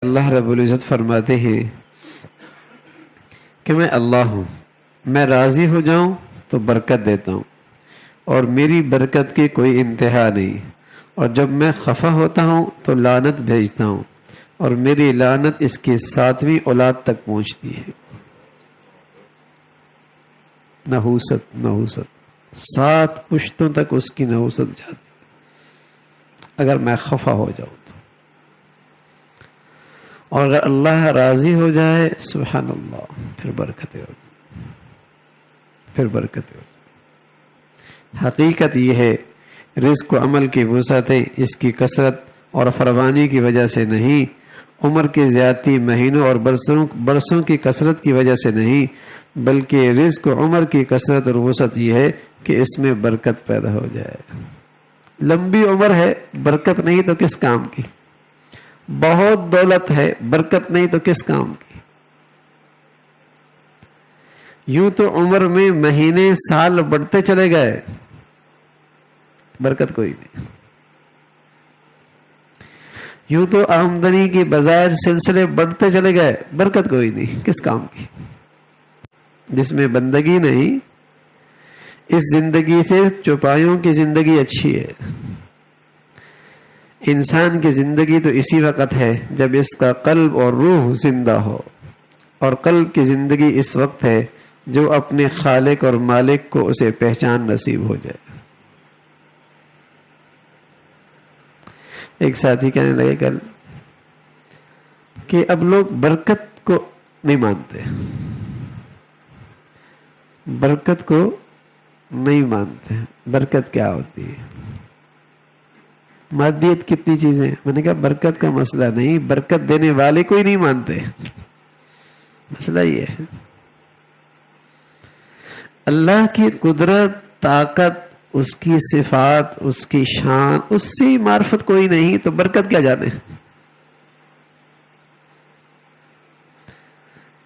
اللہ رب العزت فرماتے ہیں کہ میں اللہ ہوں، میں راضی ہو جاؤں تو برکت دیتا ہوں اور میری برکت کی کوئی انتہا نہیں، اور جب میں خفا ہوتا ہوں تو لعنت بھیجتا ہوں اور میری لعنت اس کی 7ویں اولاد تک پہنچتی ہے۔ نحوست 7 پشتوں تک اس کی نحوست جاتی اگر میں خفا ہو جاؤں تو، اور اگر اللہ راضی ہو جائے سبحان اللہ پھر برکتیں ہوتی۔ حقیقت یہ ہے رزق و عمل کی وسعتیں اس کی کثرت اور فراوانی کی وجہ سے نہیں، عمر کی زیادتی مہینوں اور برسوں کی کثرت کی وجہ سے نہیں، بلکہ رزق و عمر کی کثرت اور وسعت یہ ہے کہ اس میں برکت پیدا ہو جائے۔ لمبی عمر ہے برکت نہیں تو کس کام کی، بہت دولت ہے برکت نہیں تو کس کام کی۔ یوں تو عمر میں مہینے سال بڑھتے چلے گئے، برکت کوئی نہیں۔ یوں تو آمدنی کی بظاہر سلسلے بڑھتے چلے گئے، برکت کوئی نہیں، کس کام کی۔ جس میں بندگی نہیں، اس زندگی سے چوپایوں کی زندگی اچھی ہے۔ انسان کی زندگی تو اسی وقت ہے جب اس کا قلب اور روح زندہ ہو، اور قلب کی زندگی اس وقت ہے جو اپنے خالق اور مالک کو اسے پہچان نصیب ہو جائے۔ ایک ساتھی کہنے لگے کل کہ اب لوگ برکت کو نہیں مانتے، برکت کو نہیں مانتے۔ برکت کیا ہوتی ہے؟ مادیت کتنی چیزیں، میں نے کہا برکت کا مسئلہ نہیں، برکت دینے والے کو ہی نہیں مانتے، مسئلہ یہ ہے۔ اللہ کی قدرت، طاقت، اس کی صفات، اس کی شان، اس سے معرفت کوئی نہیں تو برکت کیا جانے۔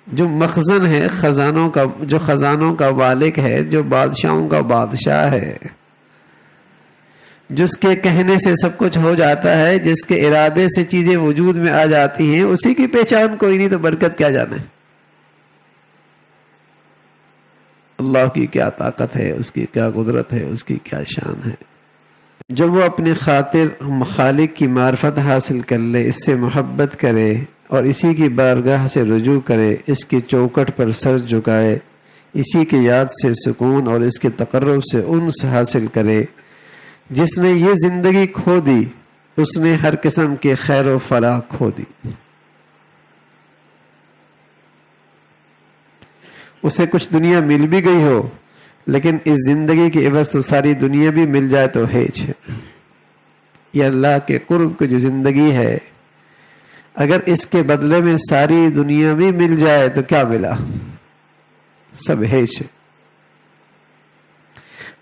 جو مخزن ہے خزانوں کا، جو خزانوں کا مالک ہے، جو بادشاہوں کا بادشاہ ہے، جس کے کہنے سے سب کچھ ہو جاتا ہے، جس کے ارادے سے چیزیں وجود میں آ جاتی ہیں، اسی کی پہچان کوئی نہیں تو برکت کیا جانے۔ اللہ کی کیا طاقت ہے، اس کی کیا قدرت ہے، اس کی کیا شان ہے۔ جب وہ اپنی خاطر خالق کی معرفت حاصل کر لے، اس سے محبت کرے اور اسی کی بارگاہ سے رجوع کرے، اس کی چوکٹ پر سر جھکائے، اسی کی یاد سے سکون اور اس کے تقرب سے انس حاصل کرے۔ جس نے یہ زندگی کھو دی اس نے ہر قسم کے خیر و فلاح کھو دی۔ اسے کچھ دنیا مل بھی گئی ہو لیکن اس زندگی کی عوض تو ساری دنیا بھی مل جائے تو ہیچ ہے۔ یہ اللہ کے قرب کی جو زندگی ہے، اگر اس کے بدلے میں ساری دنیا بھی مل جائے تو کیا ملا؟ سب ہیچ ہے۔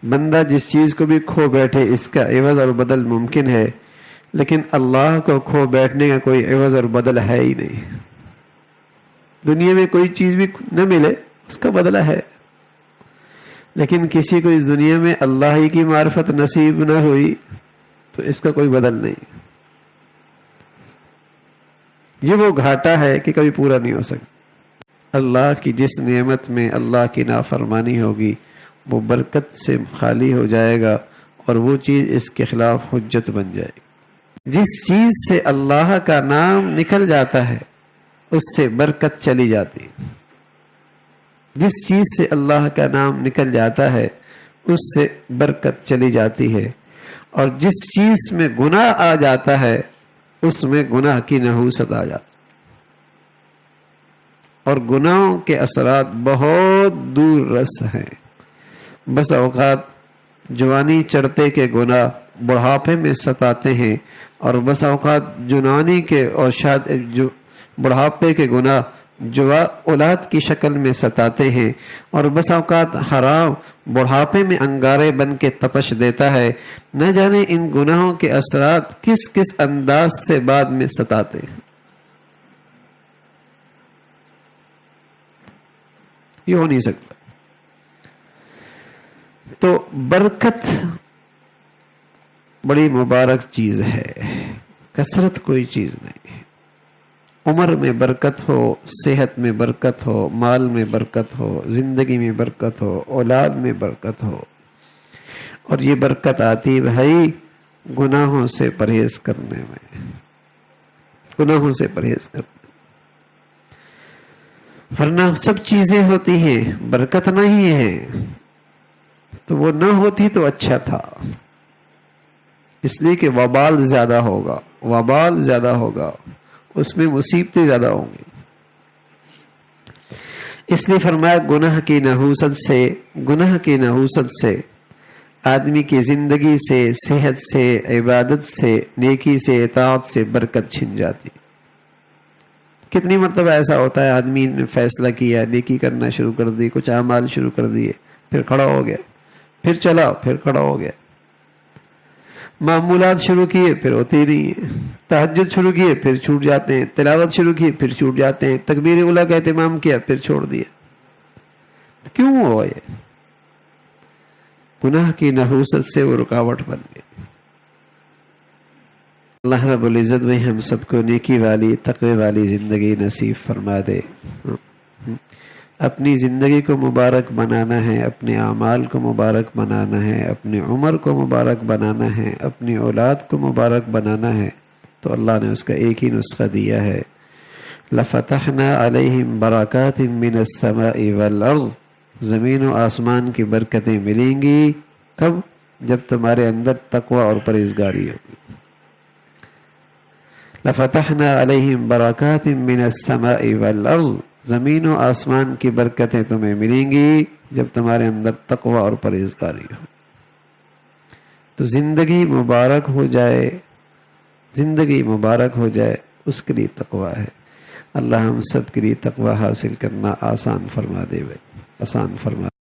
بندہ جس چیز کو بھی کھو بیٹھے اس کا عوض اور بدل ممکن ہے، لیکن اللہ کو کھو بیٹھنے کا کوئی عوض اور بدل ہے ہی نہیں۔ دنیا میں کوئی چیز بھی نہ ملے اس کا بدلہ ہے، لیکن کسی کو اس دنیا میں اللہ ہی کی معرفت نصیب نہ ہوئی تو اس کا کوئی بدل نہیں۔ یہ وہ گھاٹا ہے کہ کبھی پورا نہیں ہو سکتا۔ اللہ کی جس نعمت میں اللہ کی نافرمانی ہوگی وہ برکت سے خالی ہو جائے گا اور وہ چیز اس کے خلاف حجت بن جائے گی۔ جس چیز سے اللہ کا نام نکل جاتا ہے اس سے برکت چلی جاتی ہے۔ جس چیز سے اللہ کا نام نکل جاتا ہے اس سے برکت چلی جاتی ہے، اور جس چیز میں گناہ آ جاتا ہے اس میں گناہ کی نحوست آ جاتی، اور گناہوں کے اثرات بہت دور رس ہیں۔ بس اوقات جوانی چڑھتے کے گناہ بڑھاپے میں ستاتے ہیں، اور بس اوقات جوانی کے اور بڑھاپے کے گناہ اولاد کی شکل میں ستاتے ہیں، اور بس اوقات حرام بڑھاپے میں انگارے بن کے تپش دیتا ہے۔ نہ جانے ان گناہوں کے اثرات کس کس انداز سے بعد میں ستاتے ہیں۔ یہ ہو نہیں سکتا۔ تو برکت بڑی مبارک چیز ہے، کثرت کوئی چیز نہیں۔ عمر میں برکت ہو، صحت میں برکت ہو، مال میں برکت ہو، زندگی میں برکت ہو، اولاد میں برکت ہو. اور یہ برکت آتی بھائی گناہوں سے پرہیز کرنے میں، گناہوں سے پرہیز کرنے. ورنہ سب چیزیں ہوتی ہیں، برکت نہیں ہے تو وہ نہ ہوتی تو اچھا تھا، اس لیے کہ وبال زیادہ ہوگا، وبال زیادہ ہوگا، اس میں مصیبتیں زیادہ ہوں گی. اس لیے فرمایا گناہ کی نحوست سے آدمی کی زندگی سے، صحت سے، عبادت سے، نیکی سے، اطاعت سے برکت چھن جاتی. کتنی مرتبہ ایسا ہوتا ہے آدمی نے فیصلہ کیا، نیکی کرنا شروع کر دی، کچھ اعمال شروع کر دیے، پھر کھڑا ہو گیا، پھر چلا، پھر کھڑا ہو گیا. معمولات شروع کیے پھر ہوتی نہیں ہیں، تہجد شروع کیے پھر چھوٹ جاتے ہیں، تلاوت شروع کیے پھر چھوٹ جاتے ہیں، تکبیر اولیٰ کا اہتمام کیا پھر چھوڑ دیا. کیوں ہوا یہ؟ گناہ کی نحوست سے وہ رکاوٹ بن گئی. اللہ رب العزت میں ہم سب کو نیکی والی، تقوی والی زندگی نصیب فرما دے. اپنی زندگی کو مبارک بنانا ہے، اپنے اعمال کو مبارک بنانا ہے، اپنی عمر کو مبارک بنانا ہے، اپنی اولاد کو مبارک بنانا ہے، تو اللہ نے اس کا ایک ہی نسخہ دیا ہے. لَفَتَحْنَا عَلَيْهِمْ بَرَكَاتٍ مِّنَ السَّمَاءِ وَالْأَرْضِ. زمین و آسمان کی برکتیں ملیں گی کب؟ جب تمہارے اندر تقوی اور پرہیزگاری ہوگی. لَفَتَحْنَا عَلَيْهِمْ بَرَكَاتٍ مِّنَ السَّمَاءِ وَالْأَرْضِ. زمین و آسمان کی برکتیں تمہیں ملیں گی جب تمہارے اندر تقوی اور پرہیزگاری ہو. تو زندگی مبارک ہو جائے، زندگی مبارک ہو جائے، اس کے لیے تقوی ہے. اللہ ہم سب کے لیے تقوی حاصل کرنا آسان فرما دے بھائی، آسان فرما